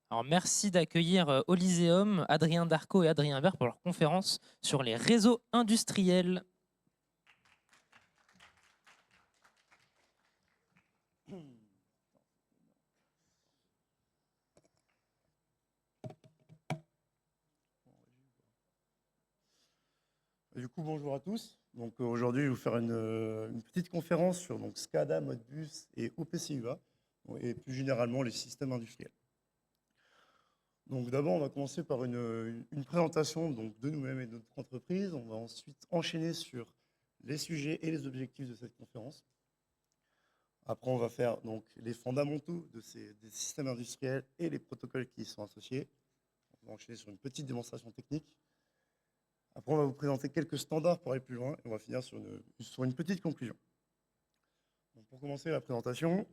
Alors, merci d'accueillir au Lyséum Adrien Darco et Adrien Vert pour leur conférence sur les réseaux industriels. Du coup, bonjour à tous. Donc, aujourd'hui, je vais vous faire une petite conférence sur SCADA, Modbus et OPC-UA, et plus généralement les systèmes industriels. Donc, d'abord, on va commencer par une présentation de nous-mêmes et de notre entreprise. On va ensuite enchaîner sur les sujets et les objectifs de cette conférence. Après, on va faire les fondamentaux des systèmes industriels et les protocoles qui y sont associés. On va enchaîner sur une petite démonstration technique. Après, on va vous présenter quelques standards pour aller plus loin et on va finir sur une petite conclusion. Donc, pour commencer la présentation,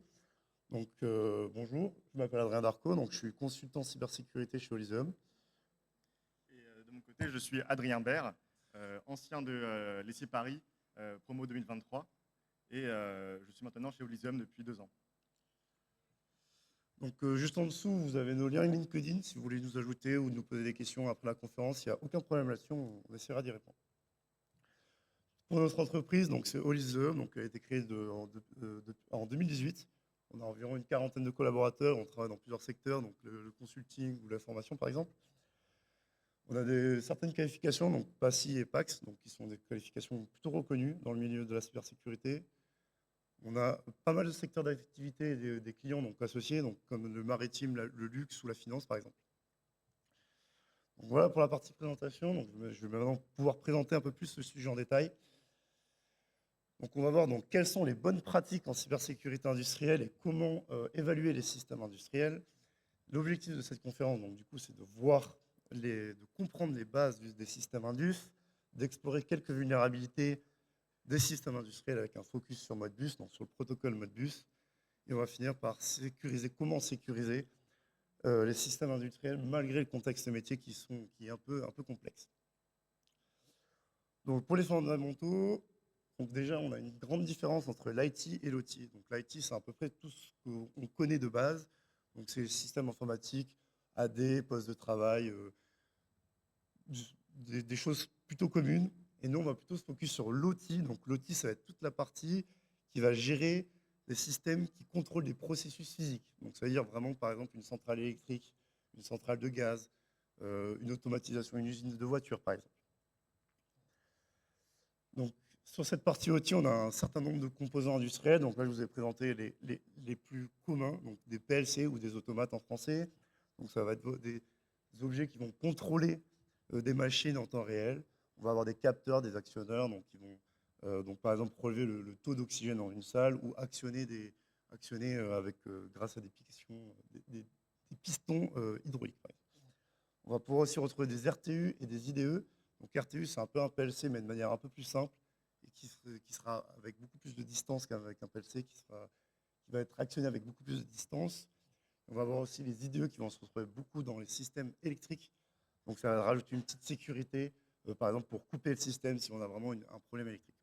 bonjour, je m'appelle Adrien Darco, je suis consultant cybersécurité chez Olyseum. Et de mon côté, je suis Adrien Baird, ancien de l'ESSI Paris, promo 2023, et je suis maintenant chez Olyseum depuis 2 ans. Donc, juste en dessous, vous avez nos liens LinkedIn si vous voulez nous ajouter ou nous poser des questions après la conférence. Il n'y a aucun problème là-dessus, on essaiera d'y répondre. Pour notre entreprise, c'est Olyseum, elle a été créée en 2018. On a environ une quarantaine de collaborateurs, on travaille dans plusieurs secteurs, donc le consulting ou la formation par exemple. On a certaines qualifications, donc PASI et PAX, qui sont des qualifications plutôt reconnues dans le milieu de la cybersécurité. On a pas mal de secteurs d'activité et des clients associés, comme le maritime, le luxe ou la finance par exemple. Donc voilà pour la partie présentation. Je vais maintenant pouvoir présenter un peu plus ce sujet en détail. On va voir quelles sont les bonnes pratiques en cybersécurité industrielle et comment évaluer les systèmes industriels. L'objectif de cette conférence, du coup, c'est de comprendre les bases des systèmes indus, d'explorer quelques vulnérabilités des systèmes industriels avec un focus sur Modbus, donc sur le protocole Modbus. Et on va finir par comment sécuriser les systèmes industriels malgré le contexte métier qui est un peu complexe. Donc pour les fondamentaux, déjà on a une grande différence entre l'IT et l'OT. Donc l'IT, c'est à peu près tout ce qu'on connaît de base. Donc c'est le système informatique, AD, poste de travail, des choses plutôt communes. Et nous, on va plutôt se focus sur l'OT. Donc l'OT, ça va être toute la partie qui va gérer les systèmes qui contrôlent des processus physiques. Donc ça veut dire vraiment, par exemple, une centrale électrique, une centrale de gaz, une automatisation, une usine de voiture, par exemple. Donc, sur cette partie OT, on a un certain nombre de composants industriels. Donc là, je vous ai présenté les plus communs, donc des PLC ou des automates en français. Donc ça va être des objets qui vont contrôler des machines en temps réel. On va avoir des capteurs, des actionneurs, qui vont par exemple relever le taux d'oxygène dans une salle ou actionner grâce à des pistons hydrauliques. On va pouvoir aussi retrouver des RTU et des IDE. Donc RTU, c'est un peu un PLC, mais de manière un peu plus simple, et qui sera avec beaucoup plus de distance qu'avec un PLC, qui va être actionné avec beaucoup plus de distance. On va avoir aussi les IDE qui vont se retrouver beaucoup dans les systèmes électriques. Donc ça va rajouter une petite sécurité, par exemple pour couper le système si on a vraiment un problème électrique.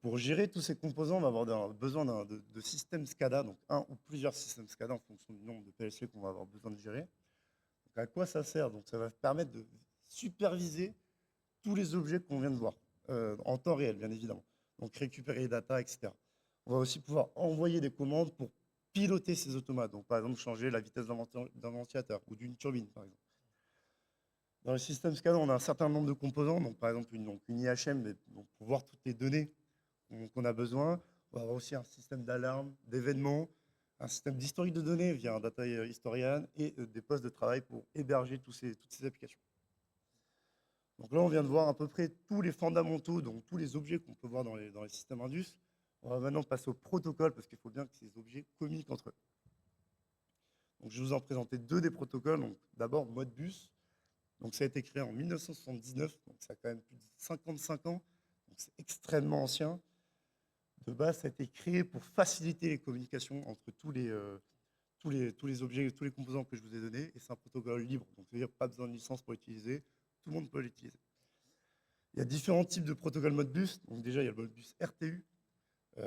Pour gérer tous ces composants, on va avoir besoin de systèmes SCADA, donc un ou plusieurs systèmes SCADA en fonction du nombre de PLC qu'on va avoir besoin de gérer. Donc à quoi ça sert? Donc ça va permettre de superviser tous les objets qu'on vient de voir, en temps réel, bien évidemment. Donc récupérer les data, etc. On va aussi pouvoir envoyer des commandes pour piloter ces automates. Donc par exemple, changer la vitesse d'un ventilateur ou d'une turbine, par exemple. Dans le système SCADA, on a un certain nombre de composants. Donc par exemple, une IHM, mais, pour voir toutes les données qu'on a besoin. On va avoir aussi un système d'alarme, d'événements, un système d'historique de données via un data historian et des postes de travail pour héberger toutes ces applications. Donc là, on vient de voir à peu près tous les fondamentaux, donc tous les objets qu'on peut voir dans les systèmes Indus. On va maintenant passer au protocole parce qu'il faut bien que ces objets communiquent entre eux. Donc je vais vous en présenter deux des protocoles. Donc d'abord Modbus. Donc ça a été créé en 1979, donc ça a quand même plus de 55 ans. Donc c'est extrêmement ancien. De base, ça a été créé pour faciliter les communications entre tous les objets, tous les composants que je vous ai donnés. Et c'est un protocole libre, donc c'est-à-dire pas besoin de licence pour l'utiliser. Tout le monde peut l'utiliser. Il y a différents types de protocoles Modbus. Donc déjà, il y a le Modbus RTU.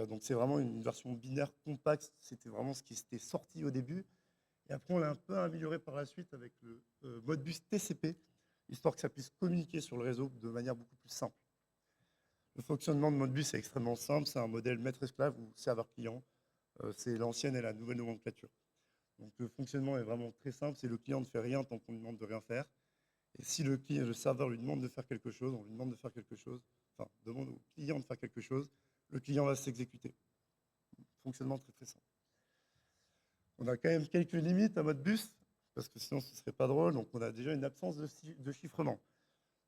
Donc c'est vraiment une version binaire compacte. C'était vraiment ce qui était sorti au début. Et après, on l'a un peu amélioré par la suite avec le Modbus TCP, histoire que ça puisse communiquer sur le réseau de manière beaucoup plus simple. Le fonctionnement de Modbus est extrêmement simple, c'est un modèle maître-esclave ou serveur-client. C'est l'ancienne et la nouvelle nomenclature. Donc le fonctionnement est vraiment très simple, c'est le client ne fait rien tant qu'on lui demande de rien faire. Et si le serveur lui demande de faire quelque chose, on lui demande de faire quelque chose, enfin, demande au client de faire quelque chose, le client va s'exécuter. Fonctionnement très très simple. On a quand même quelques limites à Modbus, parce que sinon ce ne serait pas drôle, donc on a déjà une absence de chiffrement.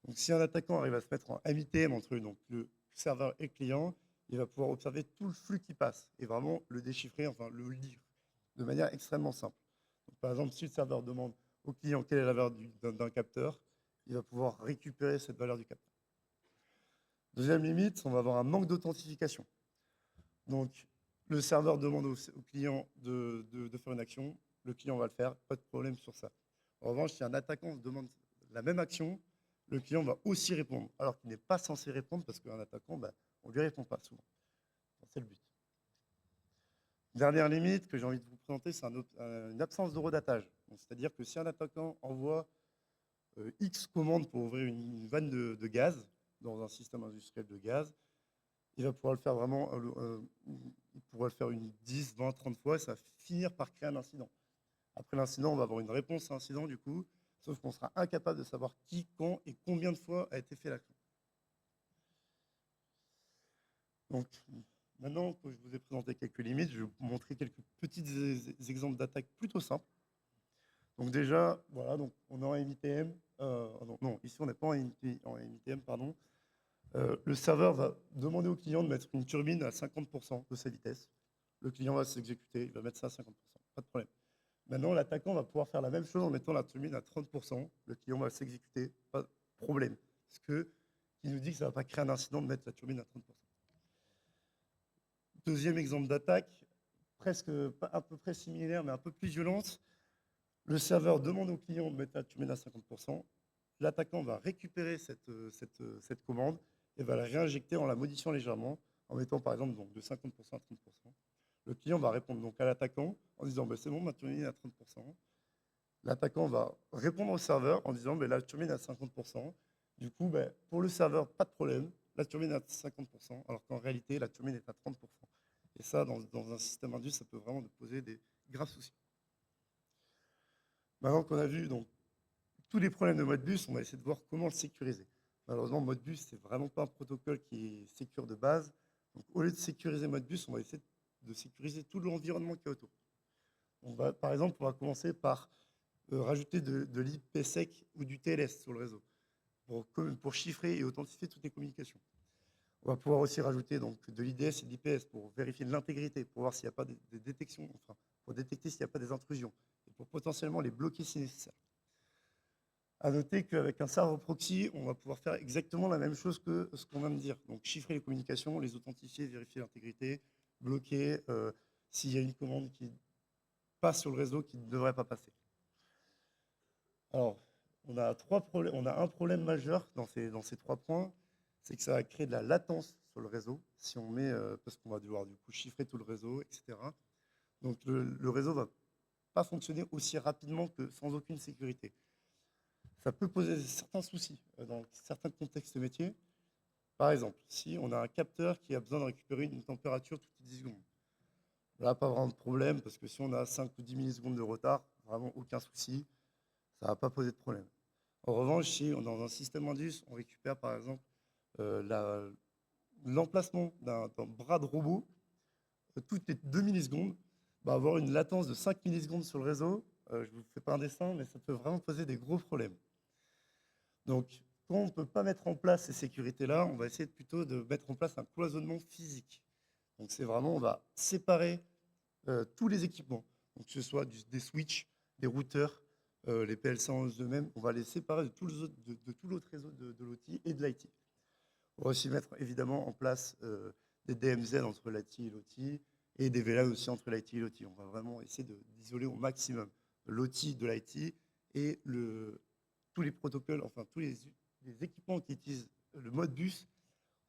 Donc si un attaquant arrive à se mettre en MITM entre donc, le serveur et le client, il va pouvoir observer tout le flux qui passe et vraiment le déchiffrer, enfin le lire, de manière extrêmement simple. Donc, par exemple, si le serveur demande au client quelle est la valeur d'un capteur, il va pouvoir récupérer cette valeur du capteur. Deuxième limite, on va avoir un manque d'authentification. Donc, le serveur demande au client de faire une action, le client va le faire, pas de problème sur ça. En revanche, si un attaquant demande la même action, le client va aussi répondre, alors qu'il n'est pas censé répondre parce qu'un attaquant, on ne lui répond pas souvent. C'est le but. Dernière limite que j'ai envie de vous présenter, c'est une absence d'horodatage. C'est-à-dire que si un attaquant envoie X commandes pour ouvrir une vanne de gaz dans un système industriel de gaz, il va pouvoir le faire vraiment, il pourra le faire une 10, 20, 30 fois, et ça va finir par créer un incident. Après l'incident, on va avoir une réponse à l'incident du coup, sauf qu'on sera incapable de savoir qui, quand et combien de fois a été fait l'action. Donc, maintenant que je vous ai présenté quelques limites, je vais vous montrer quelques petits exemples d'attaques plutôt simples. Donc déjà, voilà, donc on est en MITM. Non, ici on n'est pas en MITM, pardon. Le serveur va demander au client de mettre une turbine à 50% de sa vitesse. Le client va s'exécuter, il va mettre ça à 50%, pas de problème. Maintenant, l'attaquant va pouvoir faire la même chose en mettant la turbine à 30%. Le client va s'exécuter, pas de problème. Parce qu'il nous dit que ça ne va pas créer un incident de mettre la turbine à 30%. Deuxième exemple d'attaque, presque à peu près similaire, mais un peu plus violente. Le serveur demande au client de mettre la turbine à 50%. L'attaquant va récupérer cette commande et va la réinjecter en la modifiant légèrement, en mettant par exemple donc, de 50% à 30%. Le client va répondre donc à l'attaquant en disant c'est bon, ma turbine est à 30%. L'attaquant va répondre au serveur en disant la turbine est à 50%. Du coup, pour le serveur, pas de problème, la turbine est à 50%, alors qu'en réalité, la turbine est à 30%. Et ça, dans un système indus, ça peut vraiment poser des graves soucis. Maintenant qu'on a vu donc, tous les problèmes de Modbus, on va essayer de voir comment le sécuriser. Malheureusement, Modbus, c'est vraiment pas un protocole qui est sécure de base. Donc, au lieu de sécuriser Modbus, on va essayer de sécuriser tout l'environnement qui est autour. Par exemple, on va commencer par rajouter de l'IPsec ou du TLS sur le réseau pour chiffrer et authentifier toutes les communications. On va pouvoir aussi rajouter donc, de l'IDS et de l'IPS pour vérifier l'intégrité, pour voir s'il n'y a pas de détection, enfin, pour détecter s'il n'y a pas des intrusions et pour potentiellement les bloquer si nécessaire. À noter qu'avec un serveur proxy, on va pouvoir faire exactement la même chose que ce qu'on vient de dire. Donc chiffrer les communications, les authentifier, vérifier l'intégrité, bloquer s'il y a une commande qui passe sur le réseau qui ne devrait pas passer. Alors, on a un problème majeur dans ces 3 points, c'est que ça va créer de la latence sur le réseau, si on met, parce qu'on va devoir du coup chiffrer tout le réseau, etc. Donc le réseau ne va pas fonctionner aussi rapidement que sans aucune sécurité. Ça peut poser certains soucis dans certains contextes métiers. Par exemple, si on a un capteur qui a besoin de récupérer une température toutes les 10 secondes. Là, pas vraiment de problème, parce que si on a 5 ou 10 millisecondes de retard, vraiment aucun souci, ça ne va pas poser de problème. En revanche, si on est dans un système Indus, on récupère par exemple l'emplacement d'un bras de robot toutes les 2 millisecondes, avoir une latence de 5 millisecondes sur le réseau, je ne vous fais pas un dessin, mais ça peut vraiment poser des gros problèmes. Donc, quand on ne peut pas mettre en place ces sécurités-là, on va essayer plutôt de mettre en place un cloisonnement physique. Donc, c'est vraiment, on va séparer tous les équipements, donc, que ce soit des switches, des routeurs, les PLC en eux-mêmes, on va les séparer de tout l'autre réseau de l'OT et de l'IT. On va aussi mettre évidemment en place des DMZ entre l'IT et l'OT et des VLAN aussi entre l'IT et l'OT. On va vraiment essayer d'isoler au maximum l'OT de l'IT et tous les protocoles, enfin tous les équipements qui utilisent le mode bus,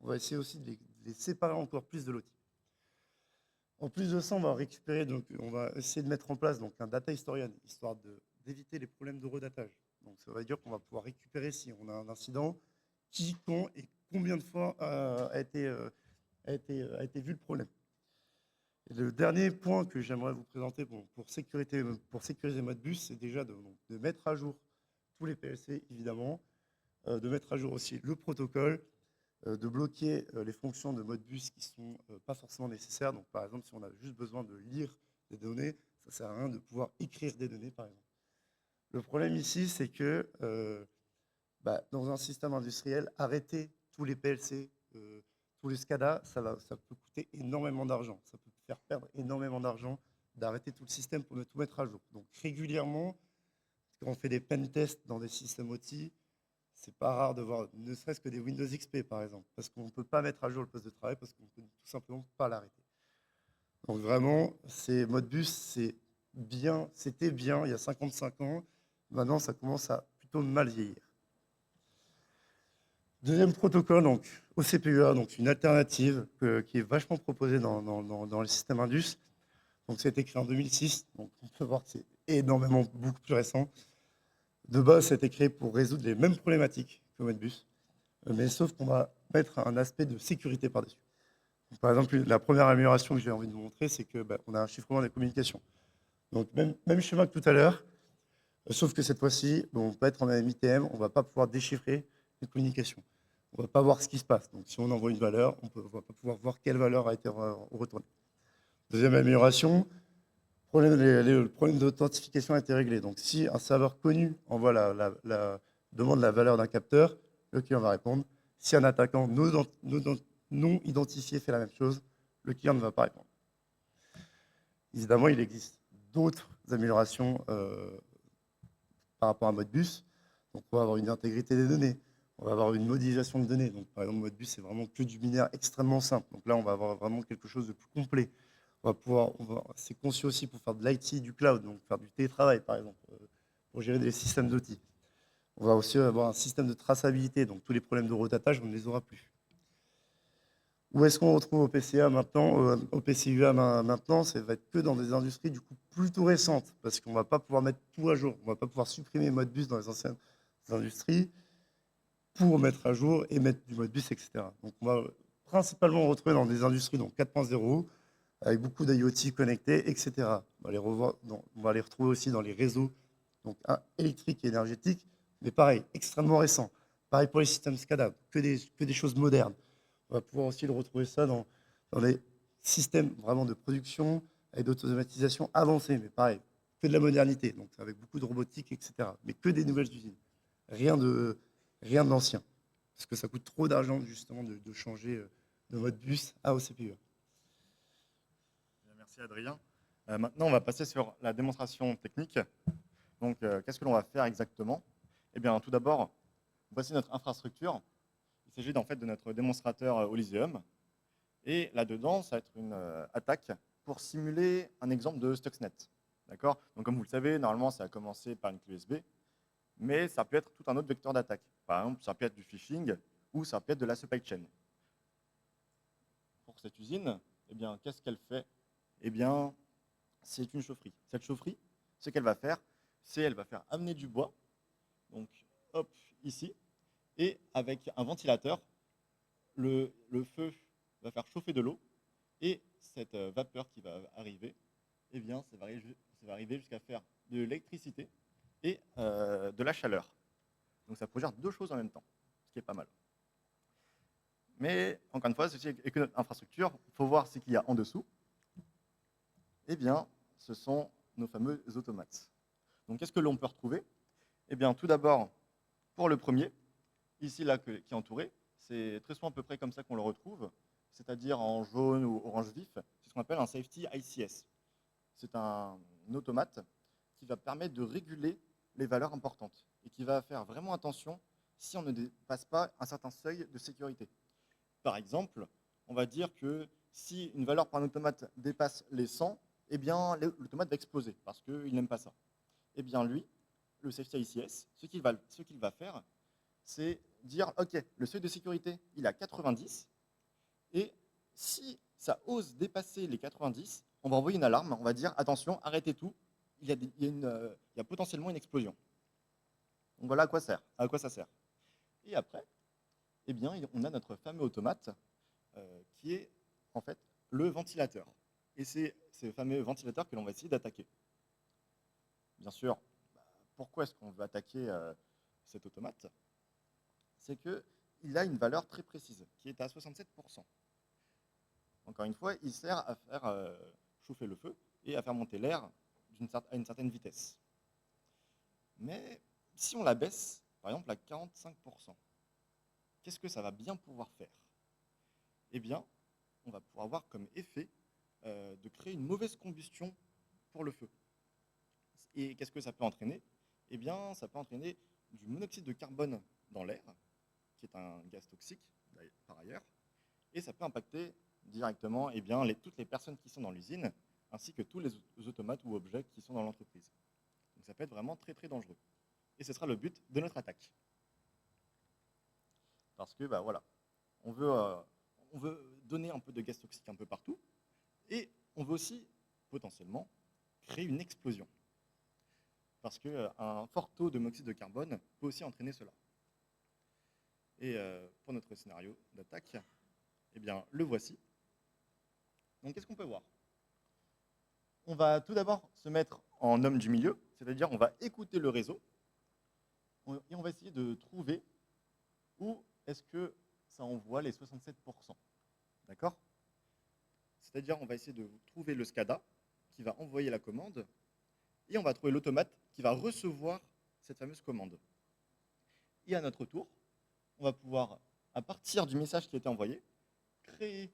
on va essayer aussi de les séparer encore plus de l'OT. En plus de ça, on va récupérer, donc on va essayer de mettre en place donc, un data historian, histoire d'éviter les problèmes de redatage. Donc ça veut dire qu'on va pouvoir récupérer si on a un incident, qui, quand et combien de fois a été vu le problème. Et le dernier point que j'aimerais vous présenter pour sécuriser Modbus, c'est déjà de mettre à jour tous les PLC, évidemment, de mettre à jour aussi le protocole, de bloquer les fonctions de Modbus qui ne sont pas forcément nécessaires. Donc, par exemple, si on a juste besoin de lire des données, ça ne sert à rien de pouvoir écrire des données, par exemple. Le problème ici, c'est que dans un système industriel, arrêter tous les PLC, tous les SCADA, ça peut coûter énormément d'argent. Ça peut faire perdre énormément d'argent d'arrêter tout le système pour tout mettre à jour. Donc, régulièrement, quand on fait des pen tests dans des systèmes OT, c'est pas rare de voir ne serait-ce que des Windows XP, par exemple, parce qu'on ne peut pas mettre à jour le poste de travail, parce qu'on ne peut tout simplement pas l'arrêter. Donc vraiment, Modbus, c'était bien il y a 55 ans. Maintenant, ça commence à plutôt mal vieillir. Deuxième protocole, donc OCPUA, donc une alternative qui est vachement proposée dans le système Indus. Donc, ça a été créé en 2006, donc on peut voir que c'est énormément, beaucoup plus récent. De base, ça a été créé pour résoudre les mêmes problématiques que Modbus, mais sauf qu'on va mettre un aspect de sécurité par-dessus. Par exemple, la première amélioration que j'ai envie de vous montrer, c'est qu'on a un chiffrement des communications. Donc, même schéma que tout à l'heure, sauf que cette fois-ci, on peut être en MITM, on ne va pas pouvoir déchiffrer les communications. On ne va pas voir ce qui se passe. Donc, si on envoie une valeur, on ne va pas pouvoir voir quelle valeur a été retournée. Deuxième amélioration, le problème d'authentification a été réglé. Donc, si un serveur connu envoie demande la valeur d'un capteur, le client va répondre. Si un attaquant non identifié fait la même chose, le client ne va pas répondre. Évidemment, il existe d'autres améliorations par rapport à Modbus. Donc, on va avoir une intégrité des données. On va avoir une modélisation de données. Donc, par exemple, Modbus, c'est vraiment que du binaire extrêmement simple. Donc là, on va avoir vraiment quelque chose de plus complet. C'est conçu aussi pour faire de l'IT, du cloud, donc faire du télétravail, par exemple, pour gérer des systèmes d'outils. On va aussi avoir un système de traçabilité, donc tous les problèmes de redatage, on ne les aura plus. Où est-ce qu'on retrouve OPCA maintenant, OPCUA maintenant, ça va être que dans des industries du coup plutôt récentes, parce qu'on ne va pas pouvoir mettre tout à jour. On ne va pas pouvoir supprimer Modbus dans les anciennes industries pour mettre à jour et mettre du Modbus, etc. Donc on va principalement retrouver dans des industries donc 4.0, avec beaucoup d'IoT connectés, etc. On va les retrouver aussi dans les réseaux donc, électriques et énergétiques, mais pareil, extrêmement récents. Pareil pour les systèmes SCADA, que des choses modernes. On va pouvoir aussi le retrouver ça dans les systèmes vraiment de production et d'automatisation avancée, mais pareil, que de la modernité, donc avec beaucoup de robotique, etc. Mais que des nouvelles usines. Rien d'ancien, parce que ça coûte trop d'argent justement de changer de Modbus à OCPUA. Merci Adrien. Maintenant, on va passer sur la démonstration technique. Donc, qu'est-ce que l'on va faire exactement? Eh bien, tout d'abord, voici notre infrastructure. Il s'agit en fait de notre démonstrateur Oliseum. Et là-dedans, ça va être une attaque pour simuler un exemple de Stuxnet. D'accord? Donc, comme vous le savez, normalement, ça a commencé par une clé USB, mais ça peut être tout un autre vecteur d'attaque. Par exemple, ça peut être du phishing ou ça peut être de la supply chain. Pour cette usine, eh bien, qu'est-ce qu'elle fait? Eh bien, c'est une chaufferie. Cette chaufferie, ce qu'elle va faire, c'est qu'elle va faire amener du bois, donc hop, ici, et avec un ventilateur, le feu va faire chauffer de l'eau, et cette vapeur qui va arriver, eh bien, ça va arriver jusqu'à faire de l'électricité et de la chaleur. Donc ça produire deux choses en même temps, ce qui est pas mal. Mais, encore une fois, ceci est que notre infrastructure. Il faut voir ce qu'il y a en dessous. Eh bien, ce sont nos fameux automates. Donc, qu'est-ce que l'on peut retrouver? Eh bien, tout d'abord, pour le premier, ici, là, qui est entouré, c'est très souvent à peu près comme ça qu'on le retrouve, c'est-à-dire en jaune ou orange vif. C'est ce qu'on appelle un safety ICS. C'est un automate qui va permettre de réguler les valeurs importantes et qui va faire vraiment attention si on ne dépasse pas un certain seuil de sécurité. Par exemple, on va dire que si une valeur pour un automate dépasse les 100, eh bien, l'automate va exploser parce qu'il n'aime pas ça. Eh bien, lui, le safety ICS, ce qu'il va faire, c'est dire, OK, le seuil de sécurité, il est à 90, et si ça ose dépasser les 90, on va envoyer une alarme, on va dire attention, arrêtez tout, il y a potentiellement une explosion. Donc voilà à quoi ça sert. Et après, eh bien, on a notre fameux automate qui est en fait le ventilateur. Et c'est ce fameux ventilateur que l'on va essayer d'attaquer. Bien sûr, pourquoi est-ce qu'on veut attaquer cet automate? C'est qu'il a une valeur très précise, qui est à 67%. Encore une fois, il sert à faire chauffer le feu et à faire monter l'air à une certaine vitesse. Mais si on la baisse, par exemple à 45%, qu'est-ce que ça va bien pouvoir faire? Eh bien, on va pouvoir avoir comme effet de créer une mauvaise combustion pour le feu. Et qu'est-ce que ça peut entraîner? Eh bien, ça peut entraîner du monoxyde de carbone dans l'air, qui est un gaz toxique par ailleurs, et ça peut impacter directement eh bien, toutes les personnes qui sont dans l'usine, ainsi que tous les automates ou objets qui sont dans l'entreprise. Donc ça peut être vraiment très très dangereux. Et ce sera le but de notre attaque. Parce que voilà, on veut donner un peu de gaz toxique un peu partout, et on veut aussi potentiellement créer une explosion. Parce qu'un fort taux de monoxyde de carbone peut aussi entraîner cela. Et pour notre scénario d'attaque, eh bien, le voici. Donc, qu'est-ce qu'on peut voir? On va tout d'abord se mettre en homme du milieu, c'est-à-dire on va écouter le réseau, et on va essayer de trouver où est-ce que ça envoie les 67%. D'accord? C'est-à-dire on va essayer de trouver le SCADA qui va envoyer la commande, et on va trouver l'automate qui va recevoir cette fameuse commande. Et à notre tour, on va pouvoir, à partir du message qui a été envoyé, créer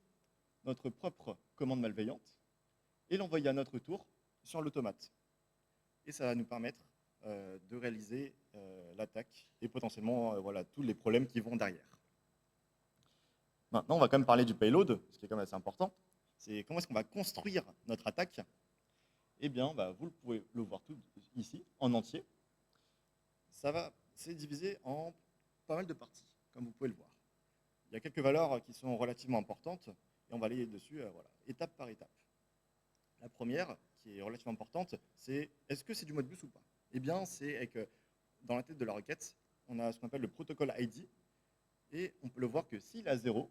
notre propre commande malveillante et l'envoyer à notre tour sur l'automate. Et ça va nous permettre de réaliser l'attaque et potentiellement voilà, tous les problèmes qui vont derrière. Maintenant, on va quand même parler du payload, ce qui est quand même assez important. C'est comment est-ce qu'on va construire notre attaque. Eh bien, vous pouvez le voir tout ici, en entier. C'est divisé en pas mal de parties, comme vous pouvez le voir. Il y a quelques valeurs qui sont relativement importantes, et on va aller dessus étape par étape. La première, qui est relativement importante, c'est est-ce que c'est du Modbus ou pas? Eh bien, c'est dans la tête de la requête, on a ce qu'on appelle le protocole ID, et on peut le voir que s'il a 0,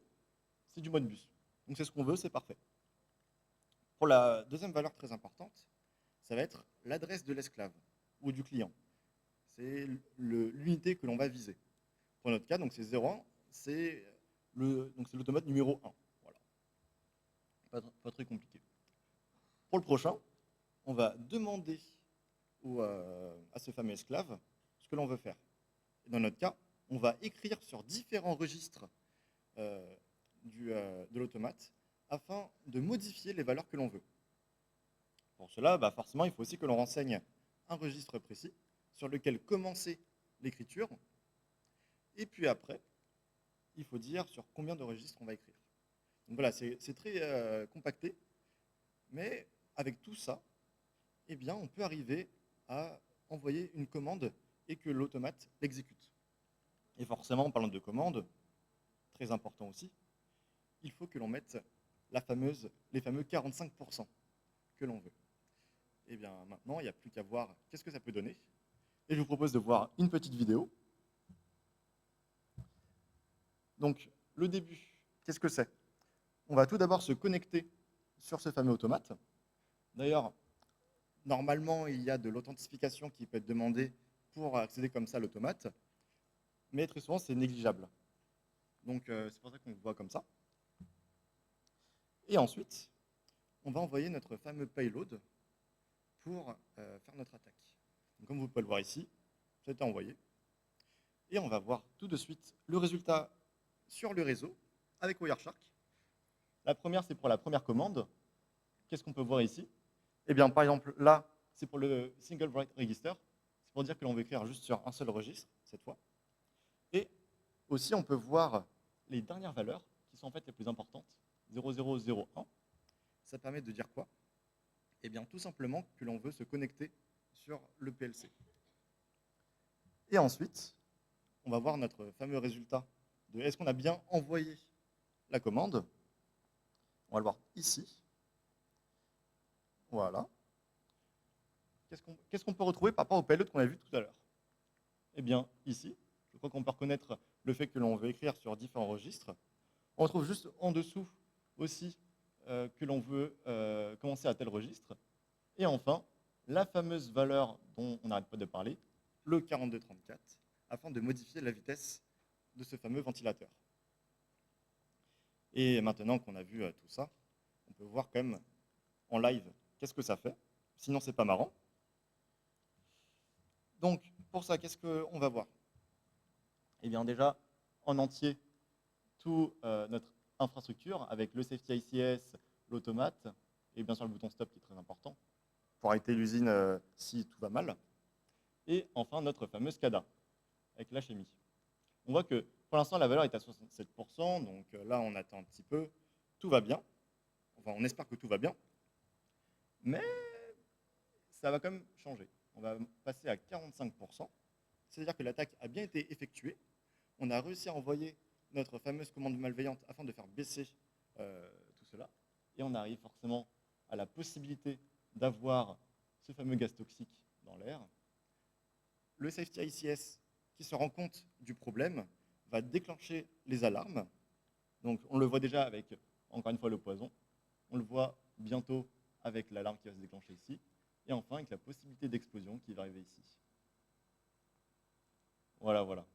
c'est du Modbus. Donc c'est ce qu'on veut, c'est parfait. Pour la deuxième valeur très importante, ça va être l'adresse de l'esclave ou du client. C'est l'unité que l'on va viser. Pour notre cas, donc c'est 01, c'est l'automate numéro 1. Voilà. Pas très compliqué. Pour le prochain, on va demander à ce fameux esclave ce que l'on veut faire. Et dans notre cas, on va écrire sur différents registres de l'automate afin de modifier les valeurs que l'on veut. Pour cela, forcément, il faut aussi que l'on renseigne un registre précis sur lequel commencer l'écriture. Et puis après, il faut dire sur combien de registres on va écrire. Donc voilà, c'est très compacté, mais avec tout ça, eh bien, on peut arriver à envoyer une commande et que l'automate l'exécute. Et forcément, en parlant de commande, très important aussi, il faut que l'on mette les fameux 45% que l'on veut. Et bien maintenant, il n'y a plus qu'à voir qu'est-ce que ça peut donner. Et je vous propose de voir une petite vidéo. Donc, le début, qu'est-ce que c'est? On va tout d'abord se connecter sur ce fameux automate. D'ailleurs, normalement, il y a de l'authentification qui peut être demandée pour accéder comme ça à l'automate, mais très souvent, c'est négligeable. Donc, c'est pour ça qu'on le voit comme ça. Et ensuite, on va envoyer notre fameux payload pour faire notre attaque. Donc, comme vous pouvez le voir ici, ça a été envoyé. Et on va voir tout de suite le résultat sur le réseau avec Wireshark. La première, c'est pour la première commande. Qu'est-ce qu'on peut voir ici? Eh bien, par exemple, là, c'est pour le single write register. C'est pour dire que l'on veut écrire juste sur un seul registre, cette fois. Et aussi, on peut voir les dernières valeurs, qui sont en fait les plus importantes, 0001. Ça permet de dire quoi? Eh bien, tout simplement que l'on veut se connecter sur le PLC. Et ensuite, on va voir notre fameux résultat de est-ce qu'on a bien envoyé la commande. On va le voir ici. Voilà. Qu'est-ce qu'on peut retrouver par rapport au payload qu'on a vu tout à l'heure? Eh bien, ici, je crois qu'on peut reconnaître le fait que l'on veut écrire sur différents registres. On retrouve juste en dessous aussi que l'on veut commencer à tel registre. Et enfin, la fameuse valeur dont on n'arrête pas de parler, le 4234, afin de modifier la vitesse de ce fameux ventilateur. Et maintenant qu'on a vu tout ça, on peut voir quand même en live qu'est-ce que ça fait. Sinon, c'est pas marrant. Donc, pour ça, qu'est-ce qu'on va voir? Eh bien, déjà, en entier, toute notre infrastructure avec le safety ICS, l'automate, et bien sûr le bouton stop qui est très important pour arrêter l'usine si tout va mal. Et enfin, notre fameux SCADA avec la chimie. On voit que pour l'instant, la valeur est à 67%, donc là, on attend un petit peu. Tout va bien. Enfin, on espère que tout va bien. Mais ça va quand même changer. On va passer à 45%. C'est-à-dire que l'attaque a bien été effectuée. On a réussi à envoyer notre fameuse commande malveillante afin de faire baisser tout cela. Et on arrive forcément à la possibilité d'avoir ce fameux gaz toxique dans l'air. Le safety ICS, qui se rend compte du problème, va déclencher les alarmes. Donc on le voit déjà avec, encore une fois, le poison. On le voit bientôt avec l'alarme qui va se déclencher ici. Et enfin avec la possibilité d'explosion qui va arriver ici. Voilà, voilà.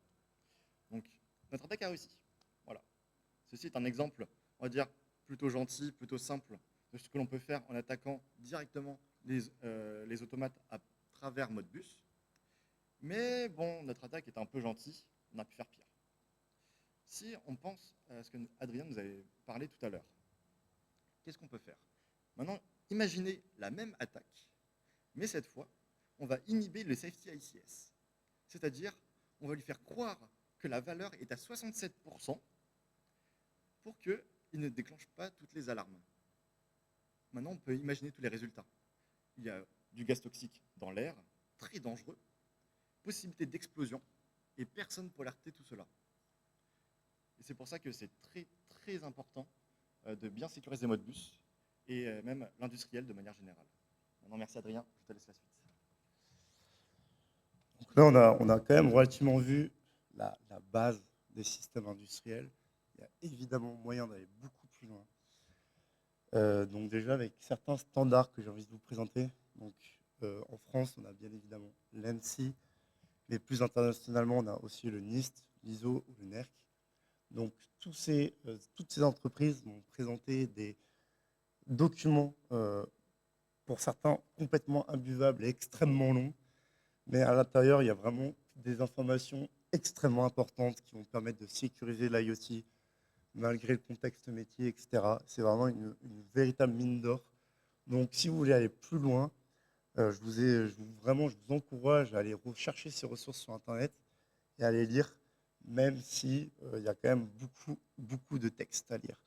Donc notre attaque a réussi. Voilà. Ceci est un exemple, on va dire, plutôt gentil, plutôt simple, de ce que l'on peut faire en attaquant directement les automates à travers Modbus. Mais bon, notre attaque est un peu gentille, on a pu faire pire. Si on pense à ce que Adrien nous avait parlé tout à l'heure, qu'est-ce qu'on peut faire? Maintenant, imaginez la même attaque, mais cette fois, on va inhiber le safety ICS. C'est-à-dire, on va lui faire croire que la valeur est à 67% pour qu'il ne déclenche pas toutes les alarmes. Maintenant, on peut imaginer tous les résultats. Il y a du gaz toxique dans l'air, très dangereux, possibilité d'explosion, et personne pour alerter tout cela. Et c'est pour ça que c'est très, très important de bien sécuriser Modbus, et même l'industriel de manière générale. Maintenant, merci Adrien, je te laisse la suite. Donc là, on a quand même relativement vu la base des systèmes industriels. Il y a évidemment moyen d'aller beaucoup plus loin. Donc déjà avec certains standards que j'ai envie de vous présenter. Donc en France, on a bien évidemment l'ANSI, mais plus internationalement, on a aussi le NIST, l'ISO ou le NERC. Donc toutes ces entreprises vont présenter des documents, pour certains complètement imbuvables et extrêmement longs, mais à l'intérieur, il y a vraiment des informations extrêmement importantes qui vont permettre de sécuriser l'IoT, malgré le contexte métier, etc. C'est vraiment une véritable mine d'or. Donc, si vous voulez aller plus loin, je vous encourage à aller rechercher ces ressources sur Internet et à les lire, même si il y a quand même beaucoup de textes à lire.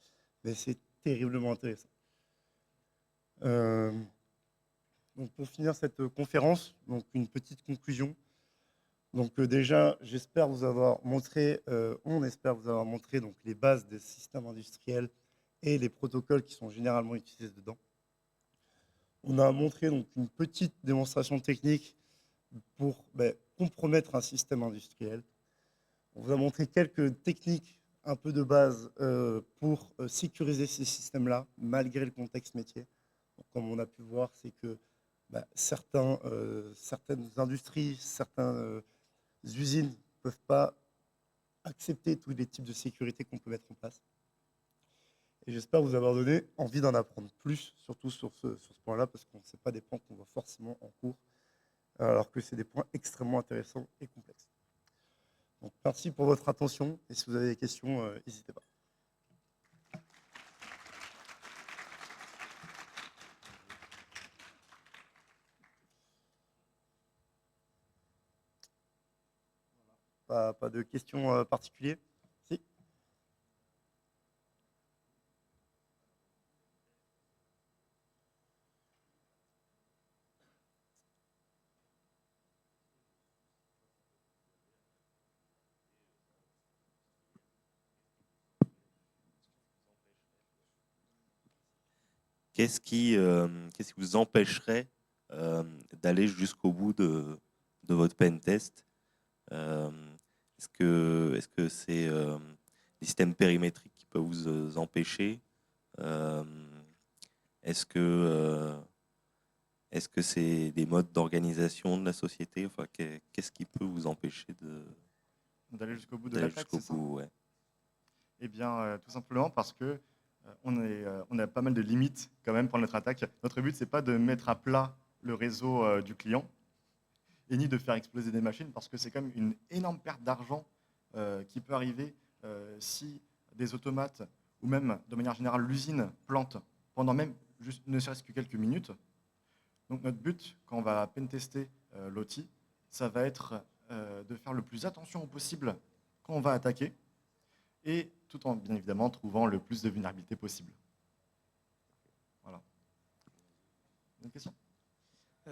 Mais c'est terriblement intéressant. Donc, pour finir cette conférence, donc une petite conclusion. Donc déjà, on espère vous avoir montré donc, les bases des systèmes industriels et les protocoles qui sont généralement utilisés dedans. On a montré donc une petite démonstration technique pour compromettre un système industriel. On vous a montré quelques techniques un peu de base pour sécuriser ces systèmes-là, malgré le contexte métier. Donc, comme on a pu voir, c'est que certaines industries, certaines usines ne peuvent pas accepter tous les types de sécurité qu'on peut mettre en place. Et j'espère vous avoir donné envie d'en apprendre plus, surtout sur ce point-là, parce qu'on ne sait pas des points qu'on voit forcément en cours, alors que c'est des points extrêmement intéressants et complexes. Donc, merci pour votre attention, et si vous avez des questions, n'hésitez pas. Pas de questions particulières? Si. qu'est-ce qui vous empêcherait d'aller jusqu'au bout de votre pen test? Est-ce que c'est les systèmes périmétriques qui peuvent vous empêcher? Euh, Est-ce que c'est des modes d'organisation de la société? Enfin, qu'est-ce qui peut vous empêcher D'aller jusqu'au bout de d'aller l'attaque, jusqu'au c'est ça? bout, ouais. Eh bien, tout simplement parce que on a pas mal de limites quand même pour notre attaque. Notre but, c'est pas de mettre à plat le réseau du client et ni de faire exploser des machines, parce que c'est quand même une énorme perte d'argent qui peut arriver si des automates ou même de manière générale l'usine plante pendant même juste ne serait-ce que quelques minutes. Donc notre but quand on va pentester l'outil, ça va être de faire le plus attention possible quand on va attaquer, et tout en bien évidemment trouvant le plus de vulnérabilité possible. Voilà. Une question?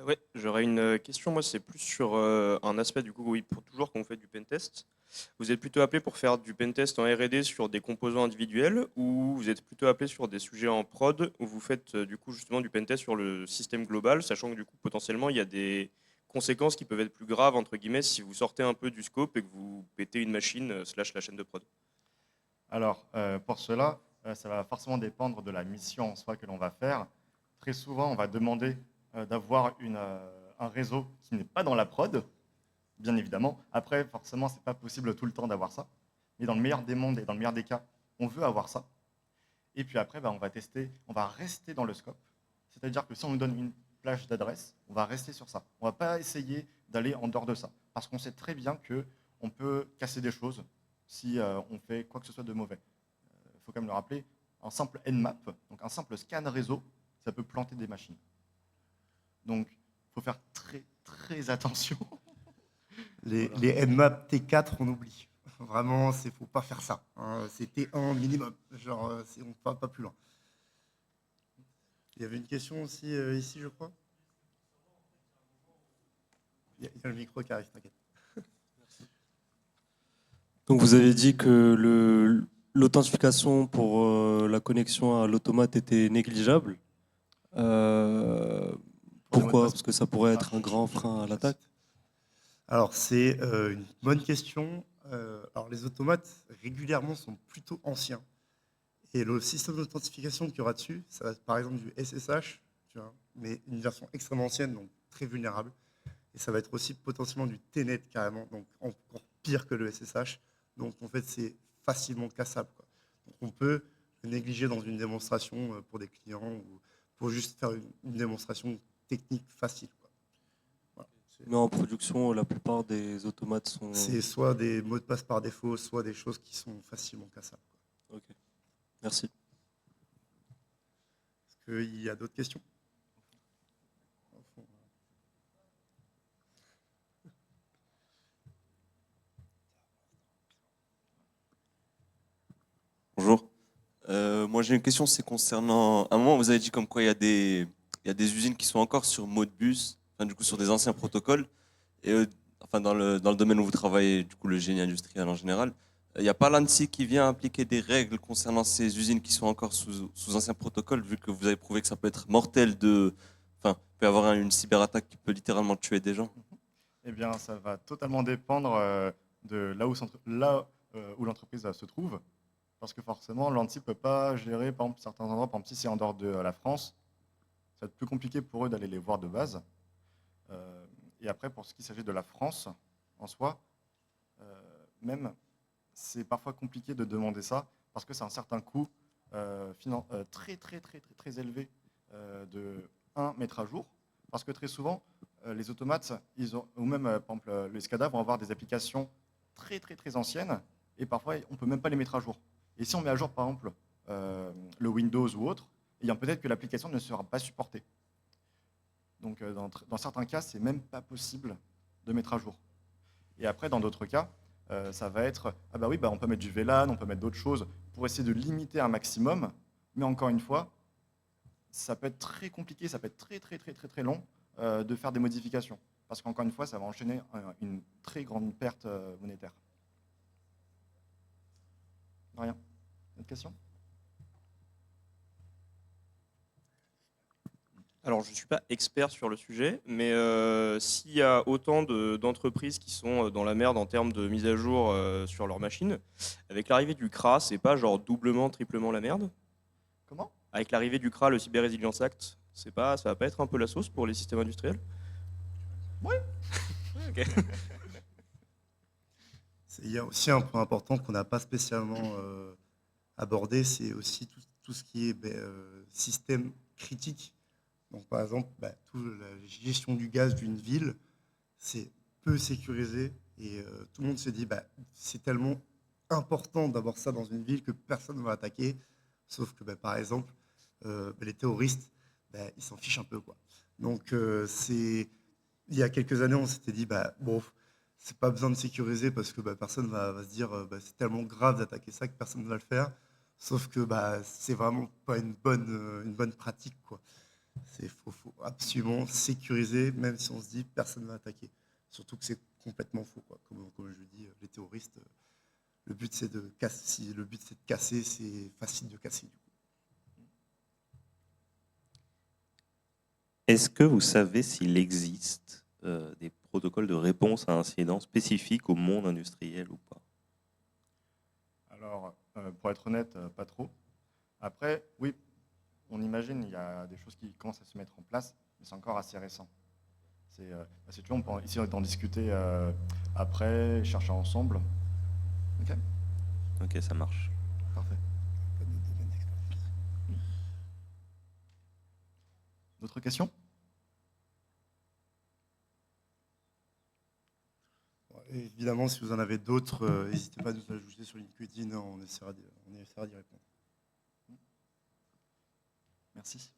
Ouais, j'aurais une question. Moi, c'est plus sur un aspect du coup, oui, pour toujours quand vous faites du pentest. Vous êtes plutôt appelé pour faire du pentest en R&D sur des composants individuels, ou vous êtes plutôt appelé sur des sujets en prod où vous faites du coup justement du pentest sur le système global, sachant que du coup potentiellement il y a des conséquences qui peuvent être plus graves entre guillemets si vous sortez un peu du scope et que vous pétez une machine slash la chaîne de prod. Alors, pour cela, ça va forcément dépendre de la mission en soi que l'on va faire. Très souvent, on va demander d'avoir un réseau qui n'est pas dans la prod, bien évidemment. Après, forcément, ce n'est pas possible tout le temps d'avoir ça. Mais dans le meilleur des mondes et dans le meilleur des cas, on veut avoir ça. Et puis après, on va tester, on va rester dans le scope. C'est-à-dire que si on nous donne une plage d'adresse, on va rester sur ça. On ne va pas essayer d'aller en dehors de ça. Parce qu'on sait très bien qu'on peut casser des choses si on fait quoi que ce soit de mauvais. Il faut quand même le rappeler, un simple Nmap, donc un simple scan réseau, ça peut planter des machines. Donc, il faut faire très, très attention. Les Nmap T4, on oublie. Vraiment, il ne faut pas faire ça. Hein. C'est T1 minimum. Genre, on ne va pas plus loin. Il y avait une question aussi ici, je crois. Il y a le micro qui arrive, t'inquiète. Donc vous avez dit que l'authentification pour la connexion à l'automate était négligeable. Pourquoi? Parce que ça pourrait être un grand frein à l'attaque. Alors, c'est une bonne question. Alors, les automates, régulièrement, sont plutôt anciens. Et le système d'authentification qu'il y aura dessus, ça va être par exemple du SSH, tu vois, mais une version extrêmement ancienne, donc très vulnérable. Et ça va être aussi potentiellement du TNet carrément, donc encore pire que le SSH. Donc, en fait, c'est facilement cassable, quoi. Donc, on peut le négliger dans une démonstration pour des clients ou pour juste faire une démonstration technique facile, quoi. Voilà. Mais en production, la plupart des automates sont... C'est soit des mots de passe par défaut, soit des choses qui sont facilement cassables, quoi. Ok, merci. Est-ce qu'il y a d'autres questions? Bonjour. Moi j'ai une question, c'est concernant. À un moment, vous avez dit comme quoi il y a des usines qui sont encore sur Modbus, enfin, du coup sur des anciens protocoles. Et enfin, dans le domaine où vous travaillez, du coup le génie industriel en général, il n'y a pas l'ANSSI qui vient appliquer des règles concernant ces usines qui sont encore sous anciens protocoles, vu que vous avez prouvé que ça peut être mortel enfin, il peut y avoir une cyberattaque qui peut littéralement tuer des gens. Eh bien, ça va totalement dépendre de là où l'entreprise se trouve. Parce que forcément, l'ANSSI ne peut pas gérer, par exemple, certains endroits. Par exemple, si c'est en dehors de la France, ça va être plus compliqué pour eux d'aller les voir de base. Et après, pour ce qui s'agit de la France, en soi, même, c'est parfois compliqué de demander ça, parce que c'est un certain coût très, très, très, très, très élevé de mettre à jour. Parce que très souvent, les automates, ou même, par exemple, les SCADA vont avoir des applications très, très, très anciennes, et parfois, on ne peut même pas les mettre à jour. Et si on met à jour, par exemple, le Windows ou autre, eh bien peut-être que l'application ne sera pas supportée. Donc, dans certains cas, c'est même pas possible de mettre à jour. Et après, dans d'autres cas, ça va être, ah bah oui, on peut mettre du VLAN, on peut mettre d'autres choses pour essayer de limiter un maximum. Mais encore une fois, ça peut être très compliqué, ça peut être très, très, très, très, très long de faire des modifications. Parce qu'encore une fois, ça va enchaîner une très grande perte monétaire. Rien. Autre question? Alors, je ne suis pas expert sur le sujet, mais s'il y a autant d'entreprises qui sont dans la merde en termes de mise à jour sur leur machine, avec l'arrivée du CRA, c'est pas genre doublement, triplement la merde? Comment? Avec l'arrivée du CRA, le Cyber Resilience Act, ça va pas être un peu la sauce pour les systèmes industriels? Oui. Ok. Il y a aussi un point important qu'on n'a pas spécialement abordé, c'est aussi tout ce qui est système critique. Donc, par exemple, toute la gestion du gaz d'une ville, c'est peu sécurisé et tout le monde se dit c'est tellement important d'avoir ça dans une ville que personne ne va attaquer. Sauf que, par exemple, les terroristes, ils s'en fichent un peu, quoi. Donc, il y a quelques années, on s'était dit, bon, c'est pas besoin de sécuriser parce que personne va se dire, c'est tellement grave d'attaquer ça que personne ne va le faire. Sauf que c'est vraiment pas une bonne pratique, quoi. Faut absolument sécuriser, même si on se dit personne ne va attaquer. Surtout que c'est complètement faux, quoi. Comme je dis, les terroristes, le but c'est de casser. Si le but c'est de casser, c'est facile de casser, du coup. Est-ce que vous savez s'il existe des protocoles de réponse à incidents spécifiques au monde industriel ou pas? Alors, pour être honnête, pas trop. Après, oui, on imagine, il y a des choses qui commencent à se mettre en place, mais c'est encore assez récent. Si tu veux, on peut ici en discuter après, chercher ensemble. Ok, Ok, ça marche. parfait. D'autres questions? Et évidemment, si vous en avez d'autres, n'hésitez pas à nous ajouter sur LinkedIn, on essaiera d'y répondre. Merci.